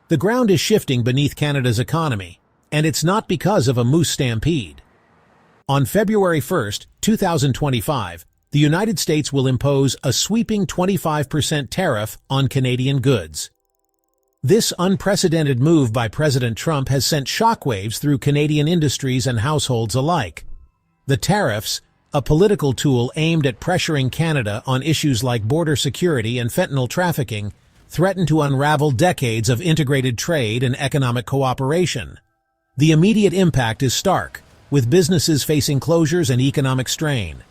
The ground is shifting beneath Canada's economy, and it's not because of a moose stampede. On February 1, 2025, the United States will impose a sweeping 25% tariff on Canadian goods. This unprecedented move by President Trump has sent shockwaves through Canadian industries and households alike. The tariffs, a political tool aimed at pressuring Canada on issues like border security and fentanyl trafficking, threaten to unravel decades of integrated trade and economic cooperation. The immediate impact is stark, with businesses facing closures and economic strain.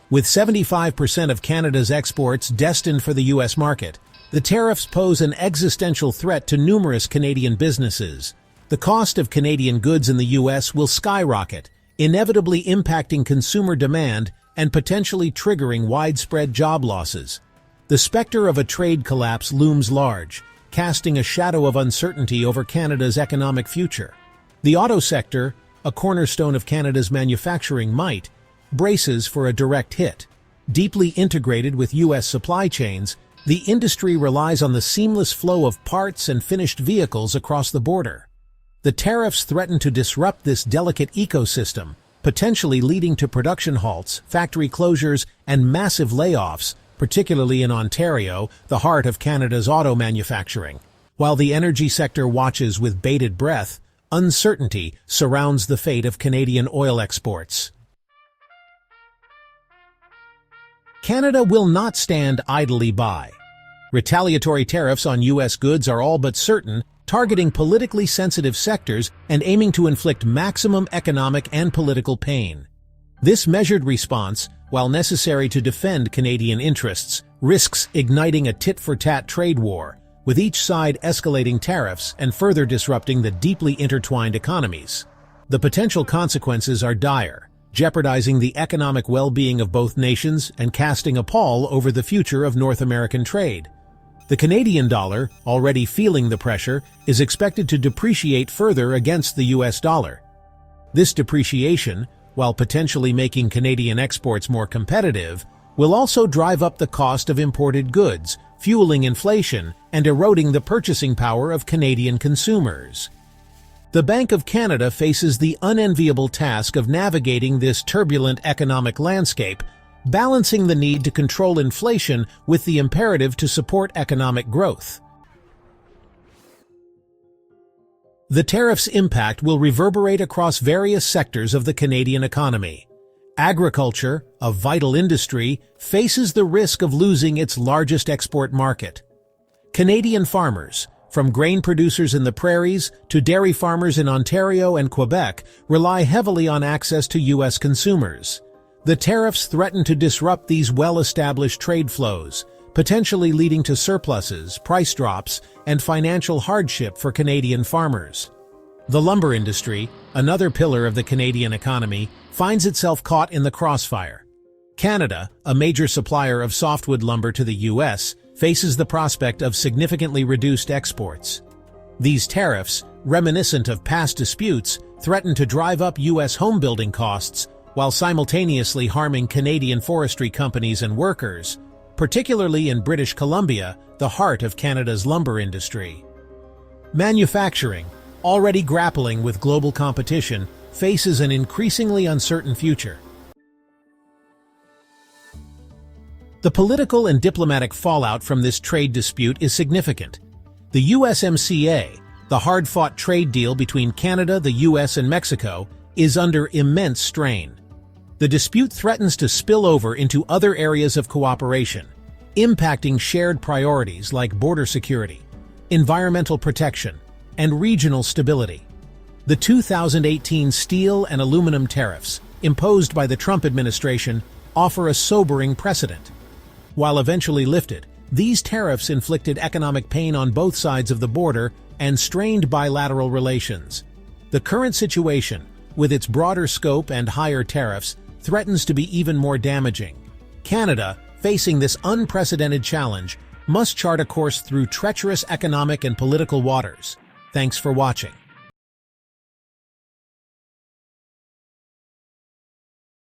With 75% of Canada's exports destined for the U.S. market, the tariffs pose an existential threat to numerous Canadian businesses. The cost of Canadian goods in the U.S. will skyrocket, inevitably impacting consumer demand and potentially triggering widespread job losses. The specter of a trade collapse looms large, casting a shadow of uncertainty over Canada's economic future. The auto sector, a cornerstone of Canada's manufacturing might, braces for a direct hit. Deeply integrated with U.S. supply chains, the industry relies on the seamless flow of parts and finished vehicles across the border. The tariffs threaten to disrupt this delicate ecosystem, potentially leading to production halts, factory closures, and massive layoffs, particularly in Ontario, the heart of Canada's auto manufacturing. While the energy sector watches with bated breath, uncertainty surrounds the fate of Canadian oil exports. Canada will not stand idly by. Retaliatory tariffs on U.S. goods are all but certain, targeting politically sensitive sectors and aiming to inflict maximum economic and political pain. This measured response, while necessary to defend Canadian interests, risks igniting a tit-for-tat trade war, with each side escalating tariffs and further disrupting the deeply intertwined economies. The potential consequences are dire, jeopardizing the economic well-being of both nations and casting a pall over the future of North American trade. The Canadian dollar, already feeling the pressure, is expected to depreciate further against the U.S. dollar. This depreciation, while potentially making Canadian exports more competitive, will also drive up the cost of imported goods, fueling inflation and eroding the purchasing power of Canadian consumers. The Bank of Canada faces the unenviable task of navigating this turbulent economic landscape, balancing the need to control inflation with the imperative to support economic growth. The tariffs' impact will reverberate across various sectors of the Canadian economy. Agriculture, a vital industry, faces the risk of losing its largest export market. Canadian farmers, from grain producers in the prairies to dairy farmers in Ontario and Quebec, rely heavily on access to U.S. consumers. The tariffs threaten to disrupt these well-established trade flows, potentially leading to surpluses, price drops, and financial hardship for Canadian farmers. The lumber industry, another pillar of the Canadian economy, finds itself caught in the crossfire. Canada, a major supplier of softwood lumber to the U.S., faces the prospect of significantly reduced exports. These tariffs, reminiscent of past disputes, threaten to drive up U.S. home-building costs while simultaneously harming Canadian forestry companies and workers, particularly in British Columbia, the heart of Canada's lumber industry. Manufacturing, already grappling with global competition, faces an increasingly uncertain future. The political and diplomatic fallout from this trade dispute is significant. The USMCA, the hard-fought trade deal between Canada, the US, and Mexico, is under immense strain. The dispute threatens to spill over into other areas of cooperation, impacting shared priorities like border security, environmental protection, and regional stability. The 2018 steel and aluminum tariffs, imposed by the Trump administration, offer a sobering precedent. While eventually lifted, these tariffs inflicted economic pain on both sides of the border and strained bilateral relations. The current situation, with its broader scope and higher tariffs, threatens to be even more damaging. Canada, facing this unprecedented challenge, must chart a course through treacherous economic and political waters. Thanks for watching.